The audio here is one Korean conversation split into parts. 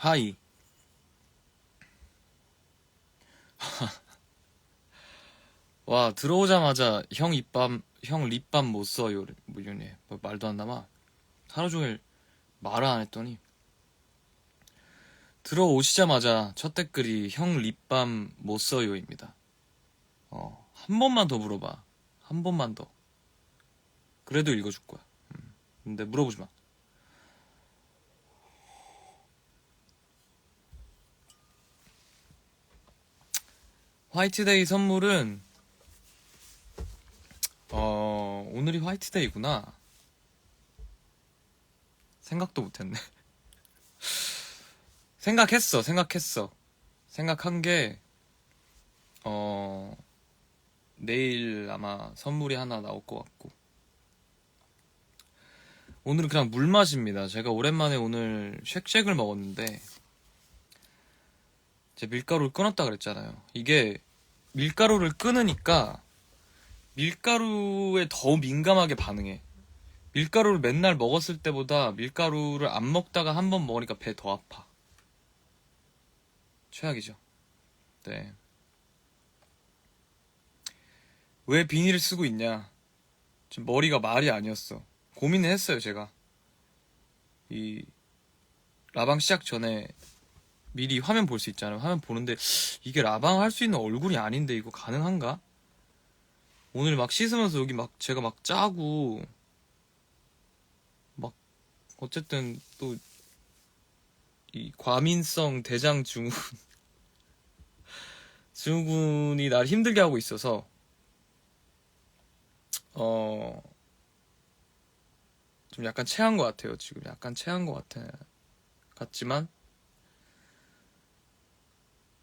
하이. 와, 들어오자마자 형 립밤 못 써요. 뭐 이러네. 뭐 말도 안 남아. 하루 종일 말을 안 했더니. 들어오시자마자 첫 댓글이 형 립밤 못 써요입니다. 한 번만 더 물어봐. 한 번만 더. 그래도 읽어줄 거야. 근데 물어보지 마. 화이트데이 선물은, 오늘이 화이트데이구나. 생각도 못했네. 생각했어. 생각한 게, 내일 아마 선물이 하나 나올 것 같고. 오늘은 그냥 물 맛입니다. 제가 오랜만에 오늘 쉑쉑을 먹었는데, 제 밀가루를 끊었다 그랬잖아요. 이게 밀가루를 끊으니까 밀가루에 더 민감하게 반응해. 밀가루를 맨날 먹었을 때보다 밀가루를 안 먹다가 한 번 먹으니까 배 더 아파. 최악이죠. 네. 왜 비닐을 쓰고 있냐? 지금 머리가 말이 아니었어. 고민을 했어요, 제가. 이 라방 시작 전에 미리 화면 볼 수 있잖아요. 화면 보는데 이게 라방 할 수 있는 얼굴이 아닌데 이거 가능한가? 오늘 막 씻으면서 여기 막 제가 막 짜고 막 어쨌든 또 이 과민성 대장 증후군 증후군이 날 힘들게 하고 있어서 좀 약간 체한 것 같아요. 지금 약간 체한 것 같지만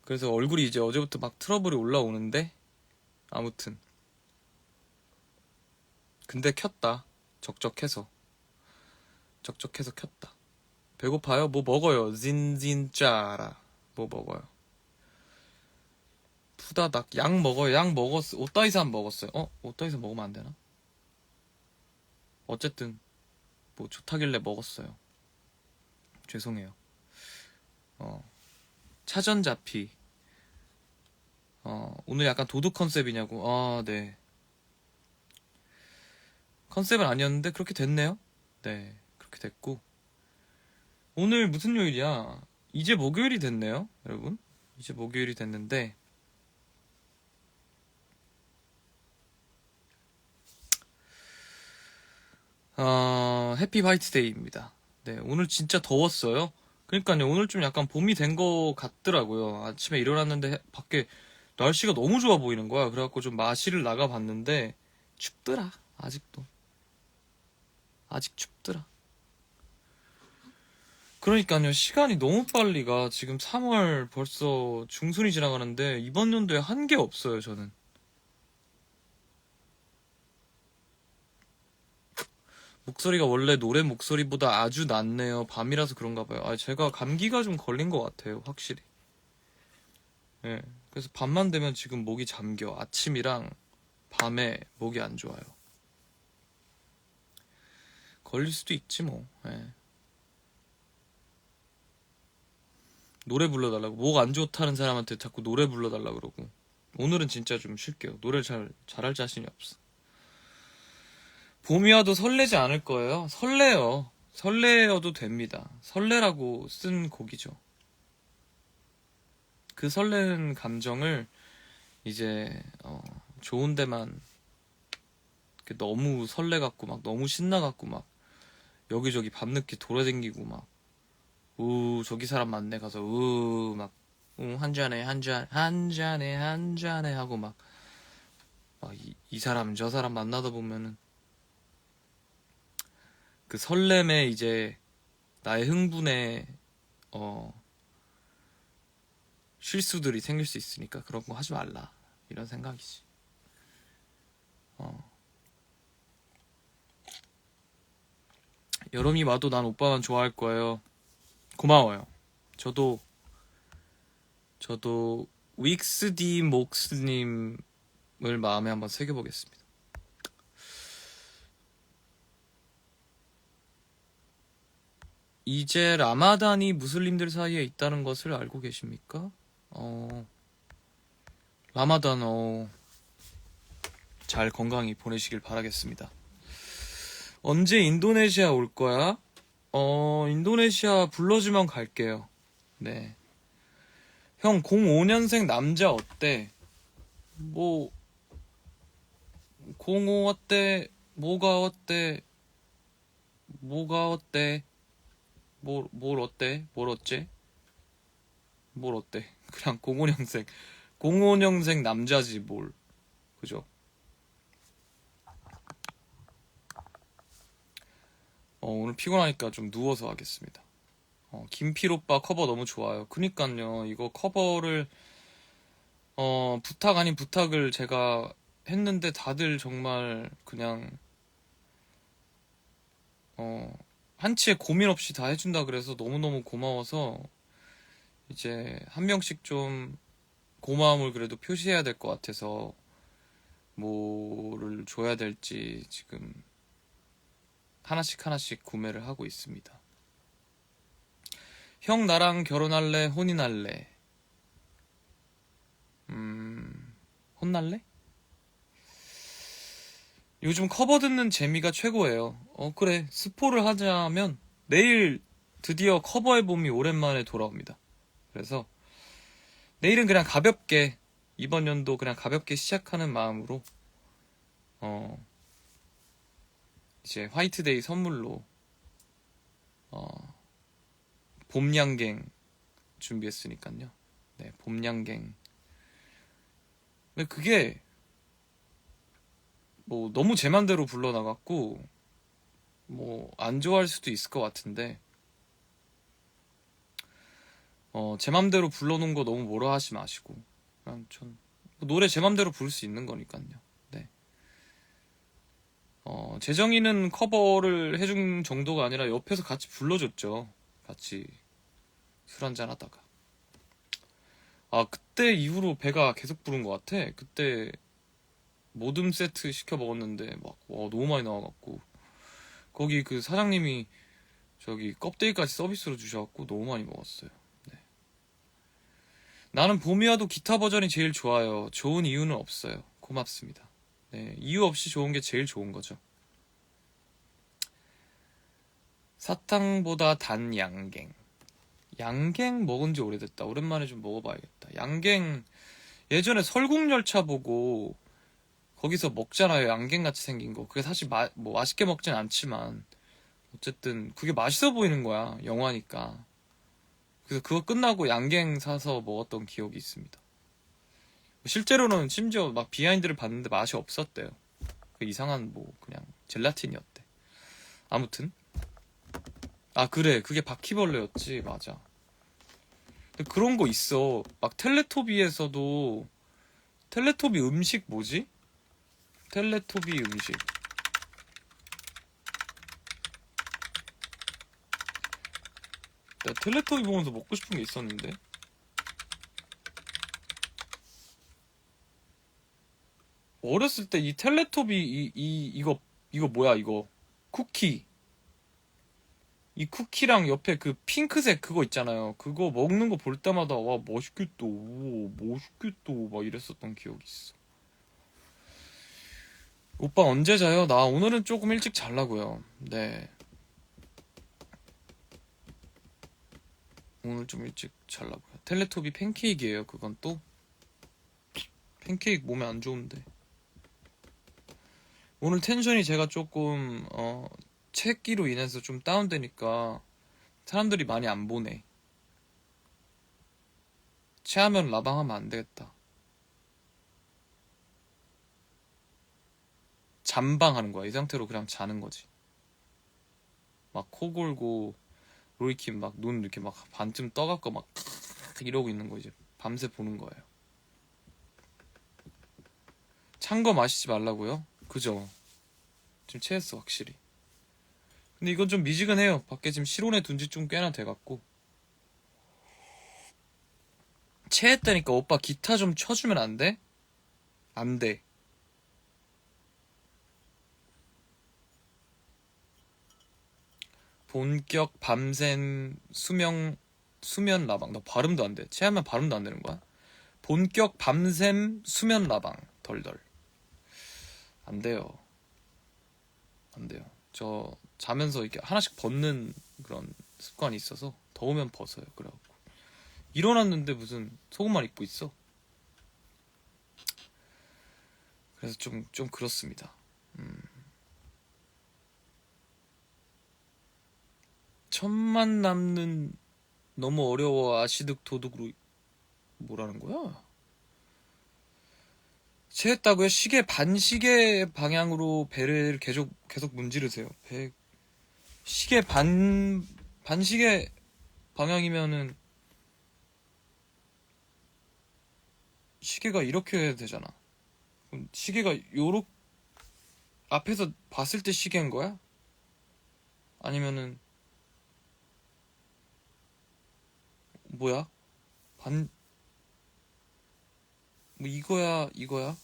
그래서 얼굴이 이제 어제부터 막 트러블이 올라오는데 아무튼 근데 켰다. 적적해서 켰다. 배고파요? 뭐 먹어요? 진짜라 뭐 먹어요? 푸다닥 약 먹어요. 약 먹었어. 오따이산 먹었어요. 오따이산 먹으면 안 되나? 어쨌든 뭐 좋다길래 먹었어요. 죄송해요. 차전자피. 오늘 약간 도둑 컨셉이냐고. 네. 컨셉은 아니었는데 그렇게 됐네요. 네, 그렇게 됐고. 오늘 무슨 요일이야? 이제 목요일이 됐네요, 여러분. 이제 목요일이 됐는데 해피 화이트데이입니다. 네, 오늘 진짜 더웠어요. 그러니까요, 오늘 좀 약간 봄이 된 거 같더라고요. 아침에 일어났는데 밖에 날씨가 너무 좋아 보이는 거야. 그래갖고 좀 마시를 나가봤는데 춥더라. 아직도. 아직 춥더라. 그러니까요, 시간이 너무 빨리 가. 지금 3월 벌써 중순이 지나가는데 이번 연도에 한 게 없어요, 저는. 목소리가 원래 노래 목소리보다 아주 낫네요. 밤이라서 그런가 봐요. 제가 감기가 좀 걸린 것 같아요, 확실히. 예. 그래서 밤만 되면 지금 목이 잠겨. 아침이랑 밤에 목이 안 좋아요. 걸릴 수도 있지 뭐. 예. 노래 불러달라고. 목 안 좋다는 사람한테 자꾸 노래 불러달라고 그러고. 오늘은 진짜 좀 쉴게요. 노래를 잘할 자신이 없어. 봄이 와도 설레지 않을 거예요. 설레요. 설레어도 됩니다. 설레라고 쓴 곡이죠. 그 설레는 감정을 이제 좋은 데만 너무 설레갖고 막 너무 신나갖고 막 여기저기 밤늦게 돌아다니고 막 저기 사람 많네 가서 막 한 잔에 한 잔에 하고 막 이 사람 저 사람 만나다 보면은 그 설렘에 이제 나의 흥분에 실수들이 생길 수 있으니까 그런 거 하지 말라 이런 생각이지. 여름이 와도 난 오빠만 좋아할 거예요. 고마워요. 저도 윅스디 목스님을 마음에 한번 새겨보겠습니다. 이제 라마단이 무슬림들 사이에 있다는 것을 알고 계십니까? 라마단, 잘 건강히 보내시길 바라겠습니다. 언제 인도네시아 올 거야? 인도네시아 불러주면 갈게요. 네. 형, 05년생 남자 어때? 뭐, 05 어때? 뭐가 어때? 뭐가 어때? 뭘 어때? 뭘 어째? 뭘 어때? 그냥 05년생. 05년생 남자지, 뭘. 그죠? 오늘 피곤하니까 좀 누워서 하겠습니다. 김필 오빠 커버 너무 좋아요. 그니까요, 이거 커버를, 부탁 아닌 부탁을 제가 했는데 다들 정말 그냥, 한치의 고민 없이 다 해준다 그래서 너무너무 고마워서 이제 한 명씩 좀 고마움을 그래도 표시해야 될 것 같아서 뭐를 줘야 될지 지금 하나씩 하나씩 구매를 하고 있습니다. 형 나랑 결혼할래? 혼인할래? 혼날래? 요즘 커버 듣는 재미가 최고예요. 그래. 스포를 하자면 내일 드디어 커버 앨범이 오랜만에 돌아옵니다. 그래서 내일은 그냥 가볍게 이번 연도 그냥 가볍게 시작하는 마음으로 이제 화이트데이 선물로 봄양갱 준비했으니까요. 네, 봄양갱. 근데 그게 뭐 너무 제 맘대로 불러나갔고 뭐 안 좋아할 수도 있을 것 같은데 제 맘대로 불러놓은 거 너무 뭐라 하지 마시고 그냥 전 노래 제 맘대로 부를 수 있는 거니까요. 네. 재정이는 커버를 해준 정도가 아니라 옆에서 같이 불러줬죠. 같이 술 한잔 하다가. 그때 이후로 배가 계속 부른 것 같아. 그때 모듬 세트 시켜 먹었는데 막 너무 많이 나와갖고 거기 그 사장님이 저기 껍데기까지 서비스로 주셔갖고 너무 많이 먹었어요. 네. 나는 봄이 와도 기타 버전이 제일 좋아요. 좋은 이유는 없어요. 고맙습니다. 네, 이유 없이 좋은 게 제일 좋은 거죠. 사탕보다 단 양갱. 양갱 먹은 지 오래됐다. 오랜만에 좀 먹어봐야겠다. 양갱 예전에 설국열차 보고 거기서 먹잖아요. 양갱같이 생긴 거. 그게 사실 뭐 맛있게 먹진 않지만 어쨌든 그게 맛있어 보이는 거야. 영화니까. 그래서 그거 끝나고 양갱 사서 먹었던 기억이 있습니다. 실제로는 심지어 막 비하인드를 봤는데 맛이 없었대요. 그 이상한 뭐 그냥 젤라틴이었대. 아무튼 그래 그게 바퀴벌레였지. 맞아. 근데 그런 거 있어. 막 텔레토비에서도 텔레토비 음식 뭐지? 텔레토비 음식. 내가 텔레토비 보면서 먹고 싶은 게 있었는데. 어렸을 때 이 텔레토비 이거 뭐야 이거 쿠키. 이 쿠키랑 옆에 그 핑크색 그거 있잖아요. 그거 먹는 거 볼 때마다 와 멋있겠다. 오, 멋있겠다. 막 이랬었던 기억이 있어. 오빠 언제 자요? 나 오늘은 조금 일찍 자려고요. 네. 오늘 좀 일찍 자려고요. 텔레토비 팬케이크예요. 그건 또 팬케이크 몸에 안 좋은데. 오늘 텐션이 제가 조금 책기로 인해서 좀 다운되니까 사람들이 많이 안 보네. 체하면 라방하면 안 되겠다. 잠방하는 거야. 이 상태로 그냥 자는 거지. 막 코 골고 로이킴 막 눈 이렇게 막 반쯤 떠갖고 막 이러고 있는 거 이제 밤새 보는 거예요. 찬 거 마시지 말라고요? 그죠? 지금 체했어 확실히. 근데 이건 좀 미지근해요. 밖에 지금 실온에 둔 지 좀 꽤나 돼갖고. 체했다니까 오빠 기타 좀 쳐주면 안 돼? 안 돼. 본격 밤샘 수면 라방. 너 발음도 안 돼. 체하면 발음도 안 되는 거야? 본격 밤샘 수면 라방. 덜덜. 안 돼요. 안 돼요. 저 자면서 이렇게 하나씩 벗는 그런 습관이 있어서 더우면 벗어요. 그래갖고 일어났는데 무슨 속옷만 입고 있어. 그래서 좀 그렇습니다. 천만 남는 너무 어려워. 아시득 도둑으로. 뭐라는 거야? 체했다고요? 반시계 방향으로 배를 계속 문지르세요. 시계 반시계 방향이면은 시계가 이렇게 되잖아. 그럼 시계가 요렇게 앞에서 봤을 때 시계인 거야? 아니면은 뭐야? 뭐 이거야?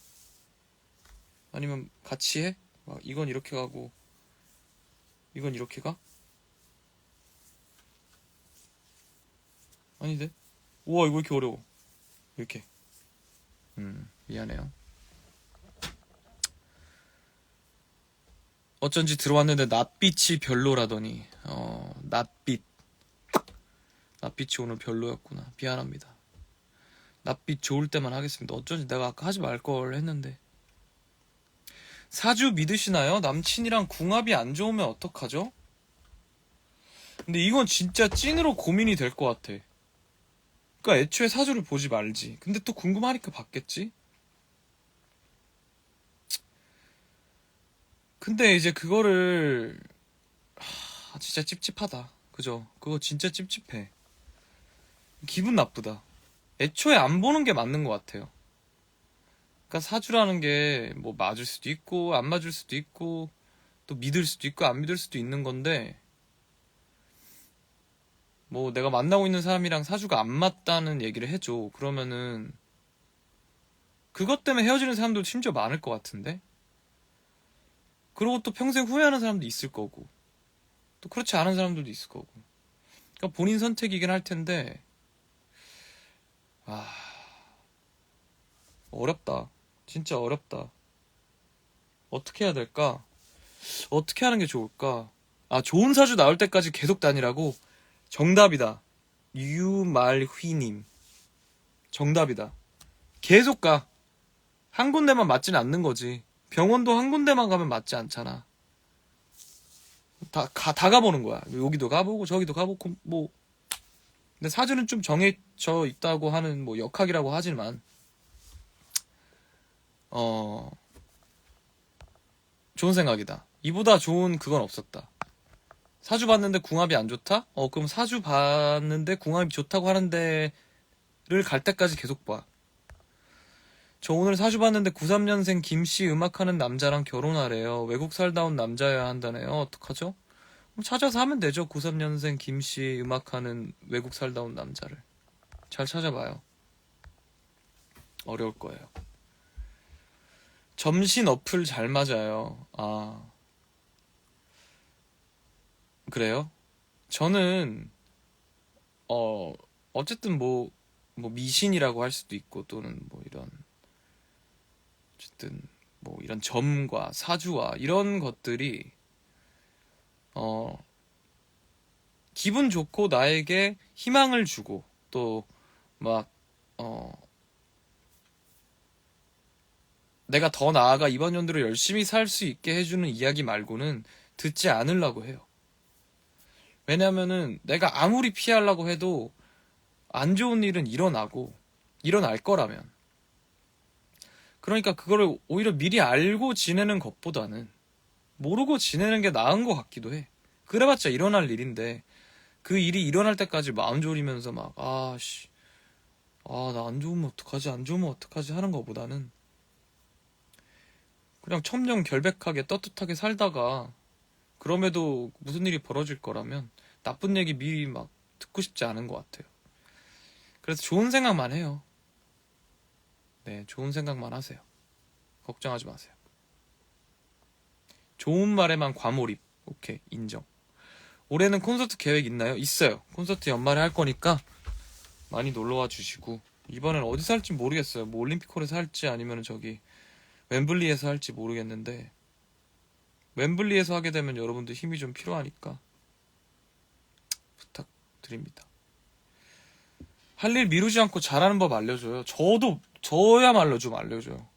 아니면 같이 해? 이건 이렇게 가고 이건 이렇게 가? 아닌데? 우와, 이거 왜 이렇게 어려워? 이렇게. 미안해요. 어쩐지 들어왔는데 낯빛이 별로라더니 낯빛이 오늘 별로였구나. 미안합니다. 낯빛 좋을 때만 하겠습니다. 어쩐지 내가 아까 하지 말 걸 했는데. 사주 믿으시나요? 남친이랑 궁합이 안 좋으면 어떡하죠? 근데 이건 진짜 찐으로 고민이 될 것 같아. 그러니까 애초에 사주를 보지 말지. 근데 또 궁금하니까 봤겠지? 근데 이제 그거를 진짜 찝찝하다. 그죠? 그거 진짜 찝찝해. 기분 나쁘다. 애초에 안 보는 게 맞는 것 같아요. 그러니까 사주라는 게 뭐 맞을 수도 있고 안 맞을 수도 있고 또 믿을 수도 있고 안 믿을 수도 있는 건데, 뭐 내가 만나고 있는 사람이랑 사주가 안 맞다는 얘기를 해줘. 그러면은 그것 때문에 헤어지는 사람도 심지어 많을 것 같은데? 그러고 또 평생 후회하는 사람도 있을 거고 또 그렇지 않은 사람들도 있을 거고. 그러니까 본인 선택이긴 할 텐데 어렵다. 진짜 어렵다. 어떻게 해야 될까? 어떻게 하는 게 좋을까? 좋은 사주 나올 때까지 계속 다니라고? 정답이다. 유말휘님. 정답이다. 계속 가. 한 군데만 맞지는 않는 거지. 병원도 한 군데만 가면 맞지 않잖아. 다 가보는 거야. 여기도 가보고 저기도 가보고 뭐. 근데 사주는 좀 정해져 있다고 하는 뭐 역학이라고 하지만 좋은 생각이다. 이보다 좋은 그건 없었다. 사주 봤는데 궁합이 안 좋다? 그럼 사주 봤는데 궁합이 좋다고 하는 데를 갈 때까지 계속 봐. 저 오늘 사주 봤는데 93년생 김씨 음악하는 남자랑 결혼하래요. 외국 살다 온 남자여야 한다네요. 어떡하죠? 그럼 찾아서 하면 되죠. 93년생 김씨 음악하는 외국 살다 온 남자를. 잘 찾아봐요. 어려울 거예요. 점신 어플 잘 맞아요. 그래요? 저는 어쨌든 뭐 미신이라고 할 수도 있고 또는 뭐 이런 어쨌든 뭐 이런 점과 사주와 이런 것들이 기분 좋고 나에게 희망을 주고 또 막 내가 더 나아가 이번 연도를 열심히 살 수 있게 해주는 이야기 말고는 듣지 않으려고 해요. 왜냐면은 내가 아무리 피하려고 해도 안 좋은 일은 일어날 거라면. 그러니까 그거를 오히려 미리 알고 지내는 것보다는 모르고 지내는 게 나은 것 같기도 해. 그래봤자 일어날 일인데 그 일이 일어날 때까지 마음 졸이면서 막 나 안 좋으면 어떡하지 하는 것보다는 그냥 청렴결백하게 떳떳하게 살다가 그럼에도 무슨 일이 벌어질 거라면 나쁜 얘기 미리 막 듣고 싶지 않은 것 같아요. 그래서 좋은 생각만 해요. 네, 좋은 생각만 하세요. 걱정하지 마세요. 좋은 말에만 과몰입. 오케이, 인정. 올해는 콘서트 계획 있나요? 있어요. 콘서트 연말에 할 거니까 많이 놀러와 주시고, 이번엔 어디서 할지 모르겠어요. 뭐 올림픽홀에서 할지 아니면 저기 웸블리에서 할지 모르겠는데, 웸블리에서 하게 되면 여러분들 힘이 좀 필요하니까 부탁드립니다. 할 일 미루지 않고 잘하는 법 알려줘요. 저야말로 좀 알려줘요.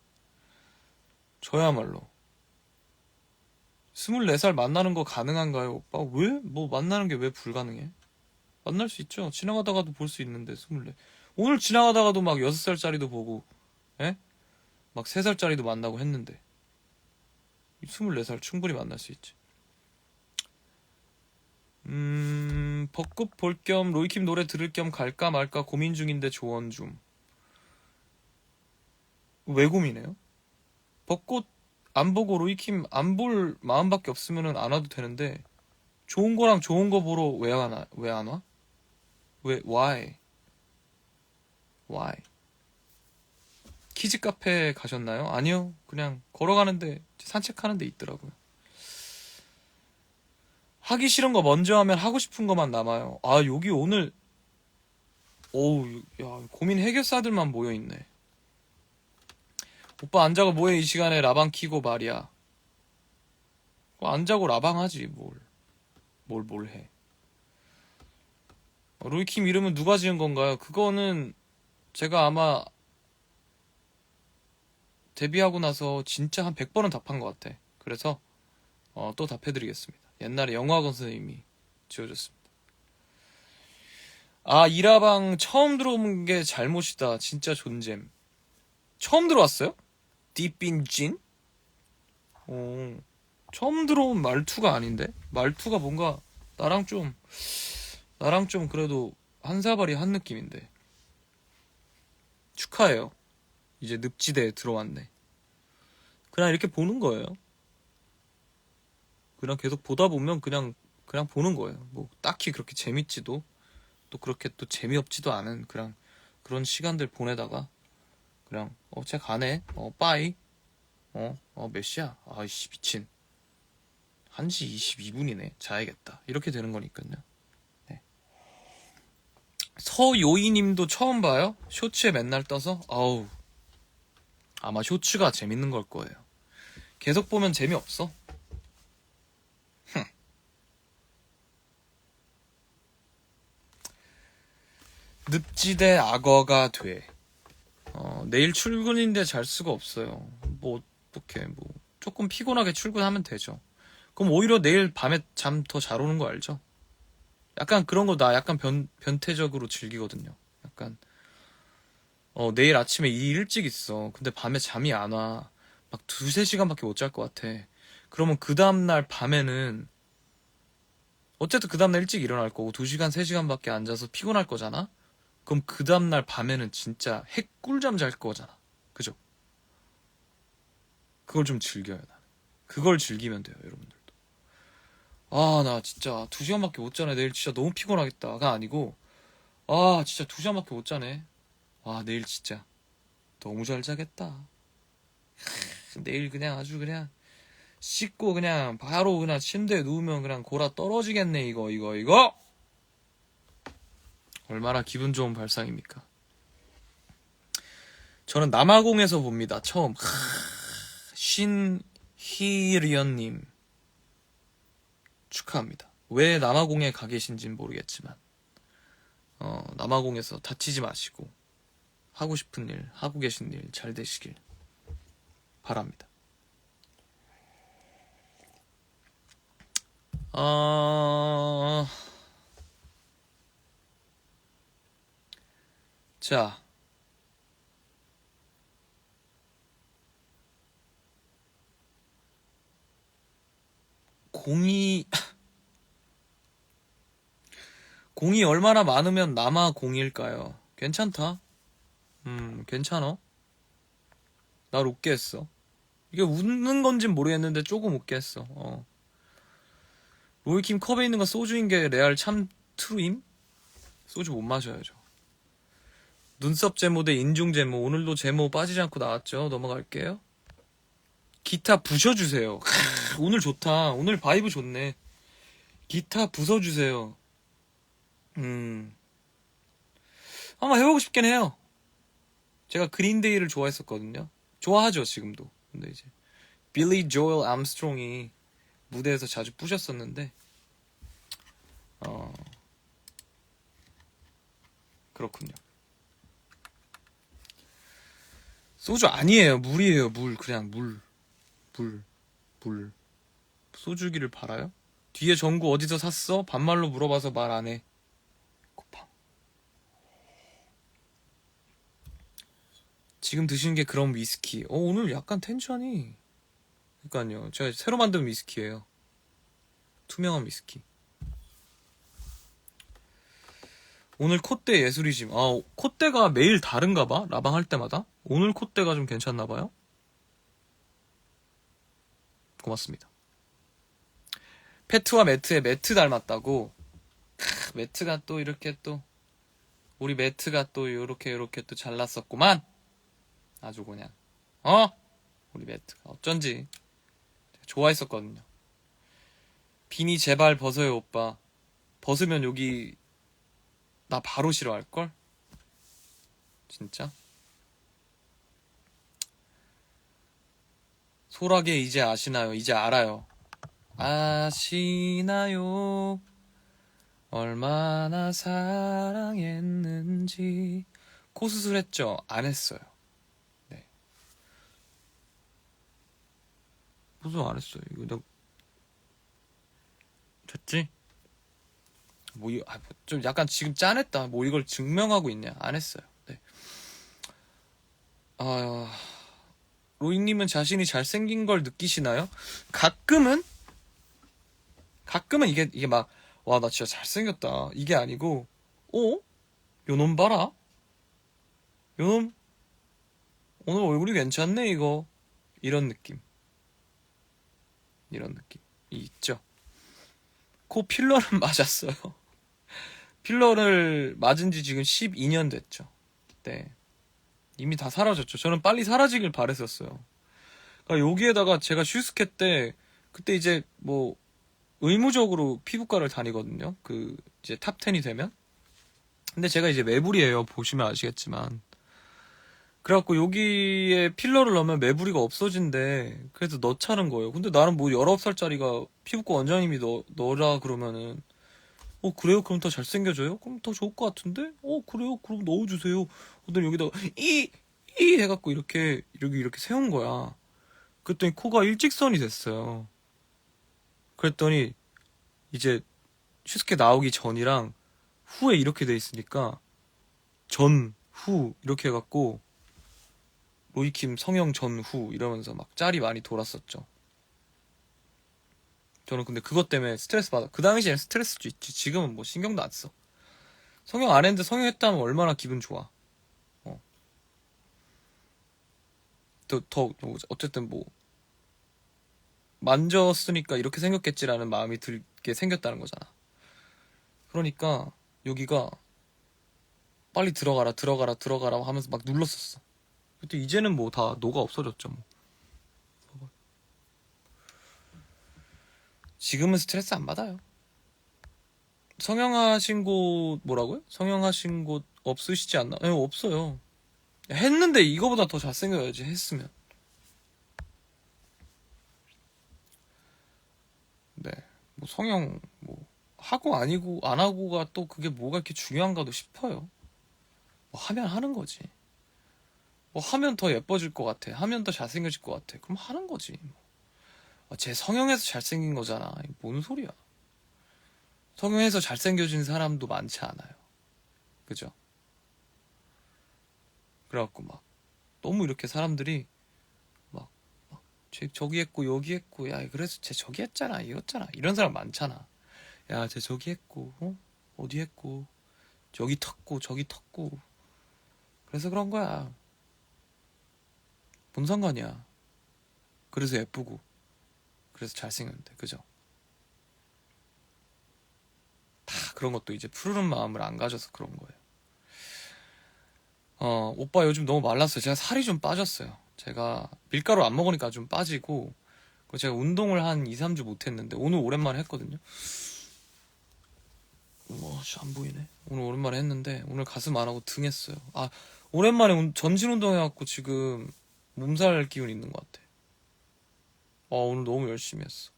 저야말로. 24살 만나는 거 가능한가요, 오빠? 왜? 뭐 만나는 게 왜 불가능해? 만날 수 있죠. 지나가다가도 볼 수 있는데, 24. 오늘 지나가다가도 막 6살짜리도 보고, 예? 막 3살짜리도 만나고 했는데, 24살 충분히 만날 수 있지. 벚꽃 볼 겸 로이킴 노래 들을 겸 갈까 말까 고민 중인데 조언 좀. 왜 고민해요? 벚꽃 안 보고 로이킴 안 볼 마음밖에 없으면은 안 와도 되는데, 좋은 거랑 좋은 거 보러 왜 안 와? why? 키즈 카페 가셨나요? 아니요. 그냥 걸어가는데, 산책하는 데 있더라고요. 하기 싫은 거 먼저 하면 하고 싶은 것만 남아요. 아, 여기 오늘, 어우, 야, 고민 해결사들만 모여있네. 오빠 안 자고 뭐해, 이 시간에 라방 키고 말이야. 안 자고 라방 하지, 뭘 해. 로이킴 이름은 누가 지은 건가요? 그거는 제가 아마 데뷔하고 나서 진짜 한 100번은 답한 것 같아. 그래서 또 답해드리겠습니다. 옛날에 영화학원 선생님이 지어줬습니다. 아, 이라방 처음 들어온 게 잘못이다. 진짜 존잼. 처음 들어왔어요? 딥빈진? 처음 들어온 말투가 아닌데? 말투가 뭔가 나랑 좀 그래도 한 사발이 한 느낌인데. 축하해요. 이제 늪지대에 들어왔네. 그냥 이렇게 보는 거예요. 그냥 계속 보다 보면 그냥 보는 거예요. 뭐 딱히 그렇게 재밌지도 또 그렇게 또 재미없지도 않은 그런 시간들 보내다가 그냥 쟤 가네. 빠이. 몇 시야? 아이씨 미친. 1시 22분이네. 자야겠다. 이렇게 되는 거니까요. 네. 서요이님도 처음 봐요? 쇼츠에 맨날 떠서? 아우, 아마 쇼츠가 재밌는 걸 거예요. 계속 보면 재미없어. 늪지대 악어가 돼. 내일 출근인데 잘 수가 없어요. 뭐 어떡해. 뭐 조금 피곤하게 출근하면 되죠. 그럼 오히려 내일 밤에 잠 더 잘 오는 거 알죠? 약간 그런 거 나 약간 변태적으로 즐기거든요. 약간 내일 아침에 일찍 있어. 근데 밤에 잠이 안 와. 막 2-3시간밖에 못 잘 것 같아. 그러면 그 다음날 밤에는 어쨌든 그 다음날 일찍 일어날 거고 2시간, 3시간밖에 안 자서 피곤할 거잖아? 그럼 그 다음날 밤에는 진짜 핵꿀잠 잘 거잖아. 그죠? 그걸 좀 즐겨요, 나는. 그걸 즐기면 돼요, 여러분들도. 아, 나 진짜 2시간밖에 못 자네. 내일 진짜 너무 피곤하겠다가 아니고, 아, 진짜 2시간밖에 못 자네. 아, 내일 진짜 너무 잘 자겠다. 내일 그냥 아주 그냥 씻고 그냥 바로 그냥 침대에 누우면 그냥 골아 떨어지겠네, 이거. 얼마나 기분 좋은 발상입니까? 저는 남아공에서 봅니다. 처음. 신희리언님 축하합니다. 왜 남아공에 가 계신지는 모르겠지만 남아공에서 다치지 마시고 하고 싶은 일, 하고 계신 일 잘 되시길 바랍니다. 자, 공이 얼마나 많으면 남아공일까요? 괜찮다. 괜찮어. 날 웃게 했어. 이게 웃는 건진 모르겠는데 조금 웃게 했어. 로이킴 컵에 있는 거 소주인 게 레알 참 트루임? 소주 못 마셔야죠. 눈썹 제모 대 인중 제모. 오늘도 제모 빠지지 않고 나왔죠. 넘어갈게요. 기타 부셔주세요. 오늘 좋다. 오늘 바이브 좋네. 기타 부숴주세요. 한번 해보고 싶긴 해요. 제가 그린데이를 좋아했었거든요. 좋아하죠, 지금도. 근데 이제 빌리 조엘 암스트롱이 무대에서 자주 부셨었는데 그렇군요. 소주 아니에요. 물이에요. 물. 그냥 물. 물. 소주기를 팔아요? 뒤에 전구 어디서 샀어? 반말로 물어봐서 말 안 해. 쿠팡. 지금 드시는 게 그런 위스키. 오늘 약간 텐션이. 그러니까요. 제가 새로 만든 위스키예요. 투명한 위스키. 오늘 콧대 예술이지. 콧대가 매일 다른가 봐. 라방 할 때마다. 오늘 콧대가 좀 괜찮나 봐요. 고맙습니다. 페트와 매트의 매트 닮았다고. 매트가 또 이렇게 또 우리 매트가 또 요렇게 또 잘났었구만. 아주 그냥 우리 매트가 어쩐지 좋아했었거든요. 비니 제발 벗어요 오빠. 벗으면 여기 나 바로 싫어할걸? 진짜? 소라게 이제 아시나요? 이제 알아요. 아시나요? 얼마나 사랑했는지. 코 수술했죠? 안 했어요. 네. 무슨 안 했어요? 이거 내가 됐지? 좀 약간 지금 짠했다. 뭐 이걸 증명하고 있냐? 안 했어요. 네. 로이님은 자신이 잘생긴 걸 느끼시나요? 가끔은 이게 막, 와, 나 진짜 잘생겼다. 이게 아니고, 요놈 봐라? 요놈, 오늘 얼굴이 괜찮네, 이거. 이런 느낌. 이런 느낌이 있죠. 코 필러를 맞았어요. 필러를 맞은 지 지금 12년 됐죠. 네. 이미 다 사라졌죠. 저는 빨리 사라지길 바랬었어요. 그러니까 여기에다가 제가 슈스케 때, 그때 이제 뭐, 의무적으로 피부과를 다니거든요. 이제 탑 10이 되면. 근데 제가 이제 매부리예요. 보시면 아시겠지만. 그래갖고 여기에 필러를 넣으면 매부리가 없어진대. 그래서 넣자는 거예요. 근데 나는 뭐 19살짜리가 피부과 원장님이 넣으라 그러면은 그래요? 그럼 더 잘생겨져요? 그럼 더 좋을 것 같은데? 그래요? 그럼 넣어주세요. 근데 여기다가 이 해갖고 이렇게 세운 거야. 그랬더니 코가 일직선이 됐어요. 그랬더니 이제 슈스케 나오기 전이랑 후에 이렇게 돼 있으니까 전, 후 이렇게 해갖고 로이킴 성형 전후 이러면서 막 짤이 많이 돌았었죠. 저는 근데 그것 때문에 스트레스 받아. 그 당시엔 스트레스도 있지. 지금은 뭐 신경도 안 써. 성형 안 했는데 성형했다면 얼마나 기분 좋아. 어쨌든 뭐 만졌으니까 이렇게 생겼겠지라는 마음이 들게 생겼다는 거잖아. 그러니까 여기가 빨리 들어가라 하면서 막 눌렀었어. 근데 이제는 뭐 다 녹아 없어졌죠 뭐. 지금은 스트레스 안 받아요. 성형하신 곳 뭐라고요? 성형하신 곳 없으시지 않나? 네, 없어요. 했는데 이거보다 더 잘생겨야지 했으면. 네. 뭐 성형 뭐 하고 아니고 안 하고가 또 그게 뭐가 이렇게 중요한가도 싶어요. 뭐 하면 하는 거지. 뭐 하면 더 예뻐질 것 같아. 하면 더 잘생겨질 것 같아. 그럼 하는 거지. 제 성형해서 잘생긴 거잖아. 뭔 소리야. 성형해서 잘생겨진 사람도 많지 않아요. 그죠? 그래갖고 막 너무 이렇게 사람들이 막 저기 했고 여기 했고 야 그래서 쟤 저기 했잖아 이랬잖아 이런 사람 많잖아. 야 쟤 저기 했고 어디 했고 저기 텄고 저기 텄고 그래서 그런 거야. 뭔 상관이야. 그래서 예쁘고 그래서 잘생겼는데 그죠? 다 그런 것도 이제 푸르른 마음을 안 가져서 그런 거예요. 오빠 요즘 너무 말랐어요. 제가 살이 좀 빠졌어요. 제가 밀가루 안 먹으니까 좀 빠지고 제가 운동을 한 2, 3주 못 했는데 오늘 오랜만에 했거든요. 안 보이네. 오늘 오랜만에 했는데 오늘 가슴 안 하고 등 했어요. 아, 오랜만에 전신 운동 해갖고 지금 몸살 기운 있는 것 같아. 오늘 너무 열심히 했어.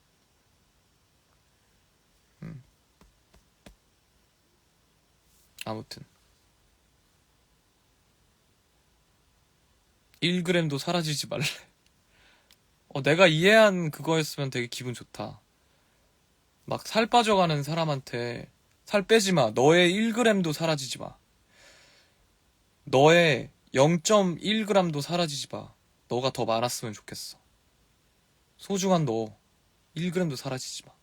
아무튼 1g도 사라지지 말래. 내가 이해한 그거였으면 되게 기분 좋다. 막 살 빠져가는 사람한테 살 빼지 마. 너의 1g도 사라지지 마. 너의 0.1g도 사라지지 마. 너가 더 많았으면 좋겠어. 소중한 너 1g도 사라지지 마.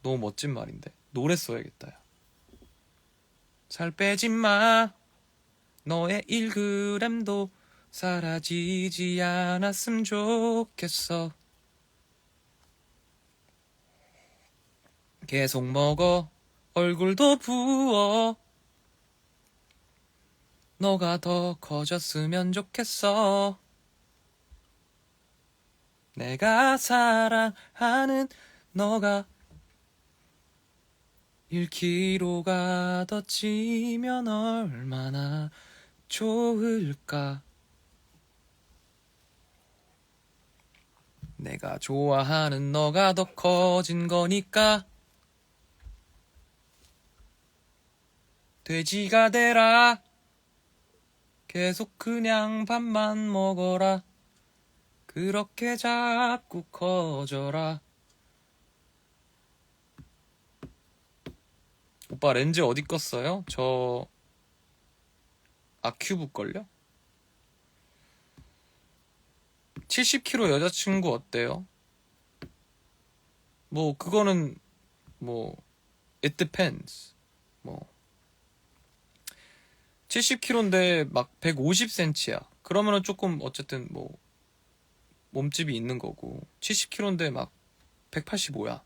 너무 멋진 말인데. 노래 써야겠다, 야. 살 빼지 마. 너의 1g도 사라지지 않았으면 좋겠어. 계속 먹어. 얼굴도 부어. 너가 더 커졌으면 좋겠어. 내가 사랑하는 너가 1kg가 더 찌면 얼마나 좋을까. 내가 좋아하는 너가 더 커진 거니까 돼지가 되라. 계속 그냥 밥만 먹어라. 그렇게 자꾸 커져라. 오빠 렌즈 어디 껐어요? 저 아큐브 걸요? 70kg 여자친구 어때요? 그거는 it depends. 70kg인데 막 150cm야. 그러면은 조금 어쨌든 몸집이 있는 거고, 70kg인데 막 185야.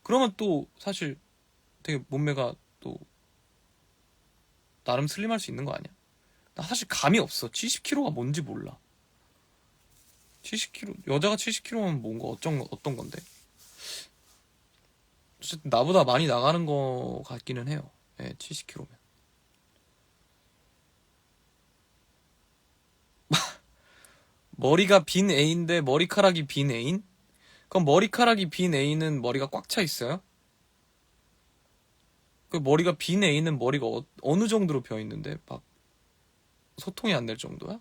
그러면 또 사실 되게 몸매가 또 나름 슬림할 수 있는 거 아니야? 나 사실 감이 없어. 70kg가 뭔지 몰라. 70kg, 여자가 70kg면 뭔가 어떤 건데? 어쨌든 나보다 많이 나가는 거 같기는 해요. 네, 70kg면. 머리가 빈 A인데 머리카락이 빈 A인? 그럼 머리카락이 빈 A는 머리가 꽉 차 있어요? 그 머리가 빈 A는 머리가 어느 정도로 비어 있는데 막 소통이 안 될 정도야?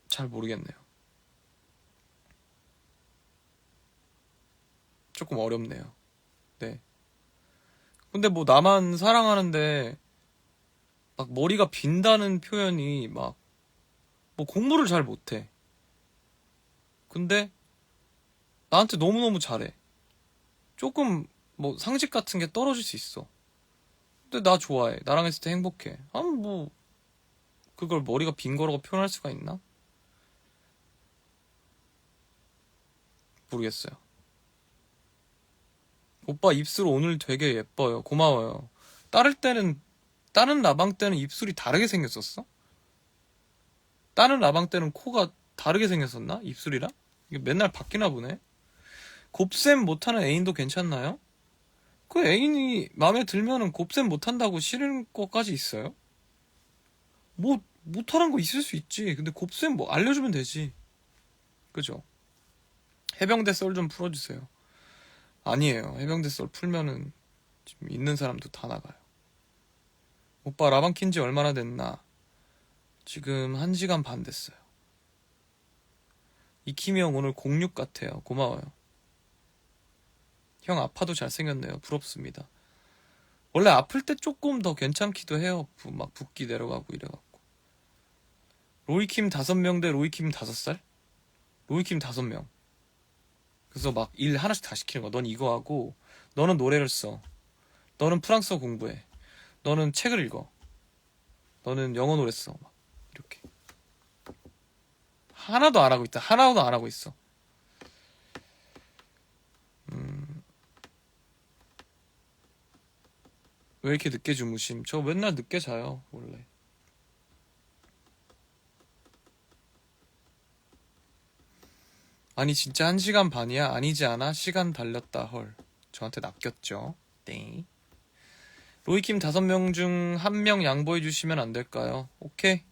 잘 모르겠네요. 조금 어렵네요. 네. 근데 나만 사랑하는데 막 머리가 빈다는 표현이 공부를 잘 못해. 근데 나한테 너무너무 잘해. 조금 상식 같은 게 떨어질 수 있어. 근데 나 좋아해. 나랑 했을 때 행복해. 그걸 머리가 빈 거라고 표현할 수가 있나? 모르겠어요. 오빠 입술 오늘 되게 예뻐요. 고마워요. 다른 라방 때는 입술이 다르게 생겼었어? 다른 라방 때는 코가 다르게 생겼었나? 입술이랑? 이게 맨날 바뀌나 보네. 곱셈 못하는 애인도 괜찮나요? 그 애인이 마음에 들면은 곱셈 못한다고 싫은 거까지 있어요? 못하는 거 있을 수 있지. 근데 곱셈 알려주면 되지. 그죠? 해병대 썰 좀 풀어주세요. 아니에요. 해병대 썰 풀면은 지금 있는 사람도 다 나가요. 오빠 라방 킨지 얼마나 됐나? 지금 1시간 반 됐어요. 이키미 형 오늘 06 같아요. 고마워요. 형 아파도 잘생겼네요. 부럽습니다. 원래 아플 때 조금 더 괜찮기도 해요. 막 붓기 내려가고 이래갖고. 로이킴 5명 대 로이킴 5살? 로이킴 5명. 그래서 막 일 하나씩 다 시키는 거야. 넌 이거 하고, 너는 노래를 써. 너는 프랑스어 공부해. 너는 책을 읽어. 너는 영어 노래 써. 막 이렇게. 하나도 안 하고 있다. 하나도 안 하고 있어. 왜 이렇게 늦게 주무심? 저 맨날 늦게 자요, 원래. 아니 진짜 1시간 반이야? 아니지 않아? 시간 달렸다 헐. 저한테 낚였죠. 네. 로이킴 5명 중 1명 양보해 주시면 안 될까요? 오케이.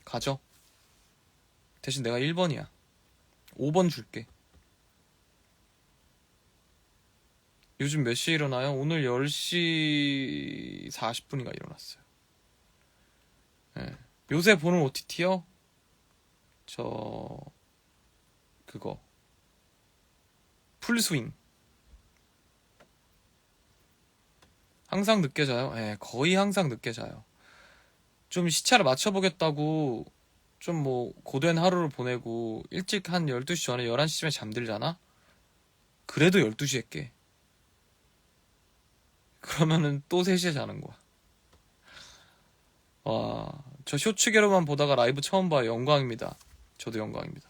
가죠. 대신 내가 1번이야. 5번 줄게. 요즘 몇 시에 일어나요? 오늘 10시 40분인가 일어났어요. 네. 요새 보는 OTT요? 저 그거 풀스윙. 항상 늦게 자요? 예, 거의 항상 늦게 자요. 좀 시차를 맞춰보겠다고 좀 뭐 고된 하루를 보내고 일찍 한 12시 전에 11시쯤에 잠들잖아? 그래도 12시에 깨. 그러면은 또 3시에 자는 거야. 와, 저 쇼츠계로만 보다가 라이브 처음 봐요. 영광입니다. 저도 영광입니다.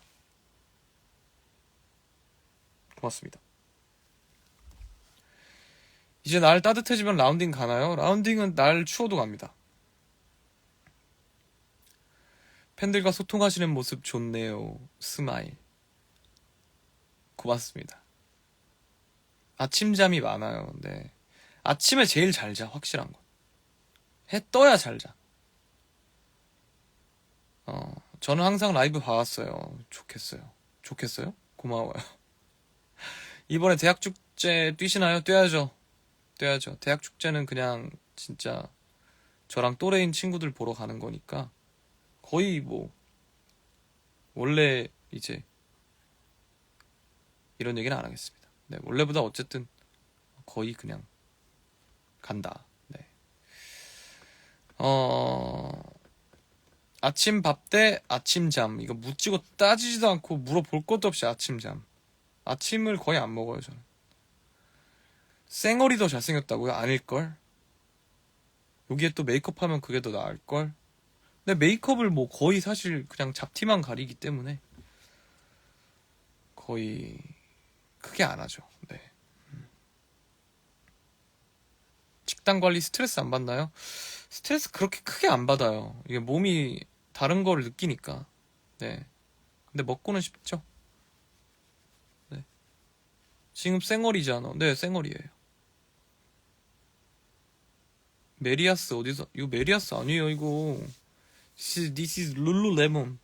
고맙습니다. 이제 날 따뜻해지면 라운딩 가나요? 라운딩은 날 추워도 갑니다. 팬들과 소통하시는 모습 좋네요. 스마일. 고맙습니다. 아침잠이 많아요. 네. 아침에 제일 잘 자, 확실한 건. 해 떠야 잘 자. 저는 항상 라이브 봐왔어요. 좋겠어요. 좋겠어요? 고마워요. 이번에 대학 축제 뛰시나요? 뛰어야죠. 뛰어야죠. 대학 축제는 그냥 진짜 저랑 또래인 친구들 보러 가는 거니까 거의 뭐 원래 이제 이런 얘기는 안 하겠습니다. 네, 원래보다 어쨌든 거의 그냥 간다. 네. 아침 밥 대 아침잠. 이거 묻지고 따지지도 않고 물어볼 것도 없이 아침잠. 아침을 거의 안 먹어요, 저는. 쌩얼이 더 잘생겼다고요? 아닐걸? 여기에 또 메이크업 하면 그게 더 나을걸? 근데 메이크업을 뭐 거의 사실 그냥 잡티만 가리기 때문에 거의 크게 안 하죠. 네. 식단 관리 스트레스 안 받나요? 스트레스 그렇게 크게 안 받아요. 이게 몸이 다른 거를 느끼니까. 네. 근데 먹고는 싶죠. 네. 지금 쌩얼이잖아. 네, 쌩얼이에요. 메리아스 어디서? 이거 메리아스 아니에요, 이거. This is 룰루레몬.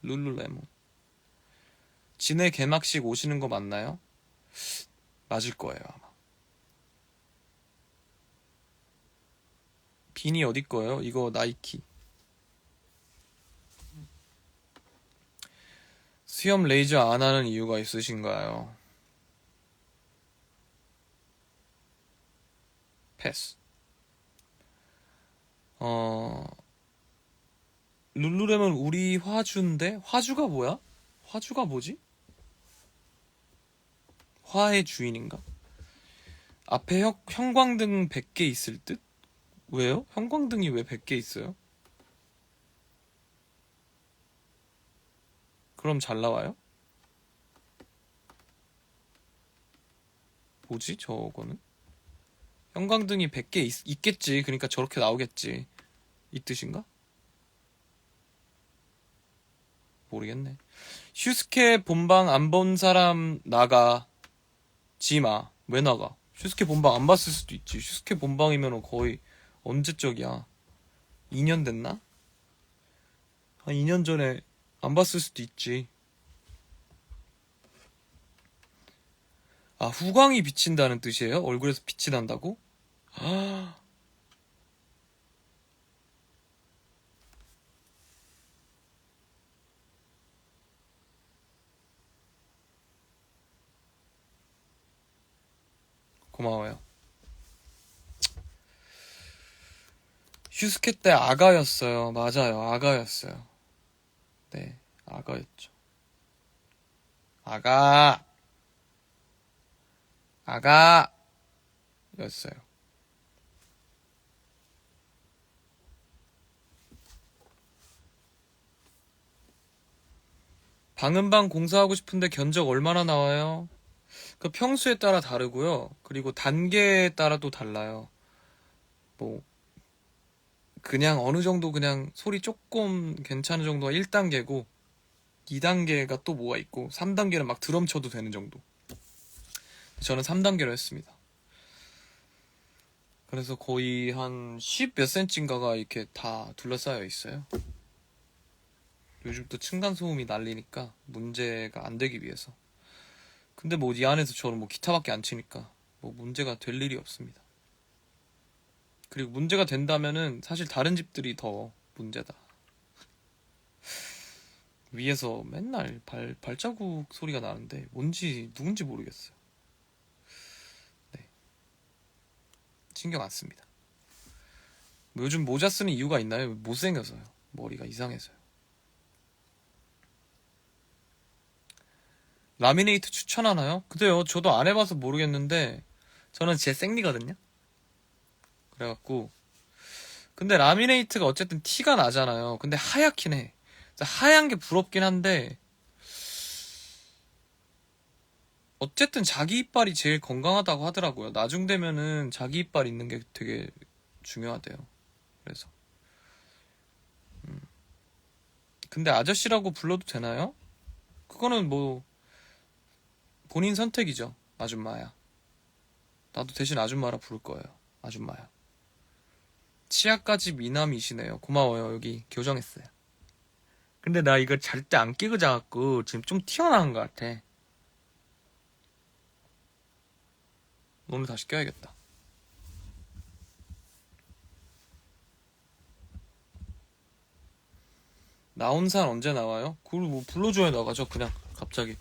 룰루레몬. 진해 개막식 오시는 거 맞나요? 맞을 거예요, 아마. 비니 어디 거예요? 이거 나이키. 수염 레이저 안 하는 이유가 있으신가요? 패스. 어, 룰루렘은 우리 화주인데? 화주가 뭐야? 화주가 뭐지? 화의 주인인가? 앞에 형광등 100개 있을 듯? 왜요? 형광등이 왜 100개 있어요? 그럼 잘 나와요? 뭐지, 저거는? 형광등이 100개 있겠지. 그러니까 저렇게 나오겠지. 이 뜻인가? 모르겠네. 슈스케 본방 안 본 사람 나가. 지마. 왜 나가? 슈스케 본방 안 봤을 수도 있지. 슈스케 본방이면 거의 언제적이야? 2년 됐나? 한 2년 전에 안 봤을 수도 있지. 아, 후광이 비친다는 뜻이에요? 얼굴에서 빛이 난다고? 아, 고마워요. 슈스케 때 아가였어요. 맞아요. 아가였어요. 네, 아가였죠. 아가, 아가였어요. 방음방 공사하고 싶은데 견적 얼마나 나와요? 그 평수에 따라 다르고요. 그리고 단계에 따라 또 달라요. 뭐 그냥 어느 정도 그냥 소리 조금 괜찮은 정도가 1단계고 2단계가 또 뭐가 있고 3단계는 막 드럼 쳐도 되는 정도. 저는 3단계로 했습니다. 그래서 거의 한 10 몇 센치인가가 이렇게 다 둘러싸여 있어요. 요즘 또 층간소음이 난리니까 문제가 안 되기 위해서. 근데 뭐 이 안에서 저는 뭐 기타밖에 안 치니까 뭐 문제가 될 일이 없습니다. 그리고 문제가 된다면은 사실 다른 집들이 더 문제다. 위에서 맨날 발자국 소리가 나는데 뭔지 누군지 모르겠어요. 네. 신경 안 씁니다. 뭐 요즘 모자 쓰는 이유가 있나요? 못생겨서요. 머리가 이상해서요. 라미네이트 추천하나요? 그래요. 저도 안 해봐서 모르겠는데 저는 제 생리거든요. 그래갖고 근데 라미네이트가 어쨌든 티가 나잖아요. 근데 하얗긴 해. 하얀 게 부럽긴 한데 어쨌든 자기 이빨이 제일 건강하다고 하더라고요. 나중 되면은 자기 이빨 있는 게 되게 중요하대요. 그래서 근데 아저씨라고 불러도 되나요? 그거는 뭐 본인 선택이죠. 아줌마야. 나도 대신 아줌마라 부를 거예요. 아줌마야. 치아까지 미남이시네요. 고마워요. 여기 교정했어요. 근데 나 이거 잘 때 안 끼고 자갖고 지금 좀 튀어나온 것 같아. 오늘 다시 껴야겠다. 나온산 언제 나와요? 그걸 뭐 불러줘야 나가죠. 그냥 갑자기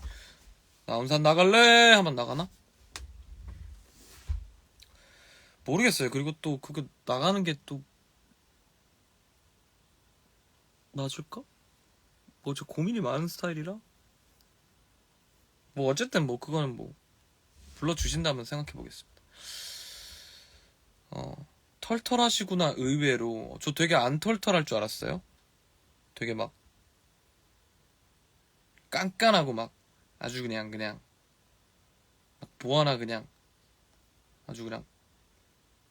나온산 나갈래? 하면 나가나? 모르겠어요. 그리고 또 그거 나가는 게 또 나아질까? 뭐 저 고민이 많은 스타일이라 뭐 어쨌든 뭐 그거는 뭐 불러주신다면 생각해보겠습니다. 털털하시구나. 의외로 저 되게 안 털털할 줄 알았어요. 되게 막 깐깐하고 막 아주 그냥 막 뭐 하나 그냥 아주 그냥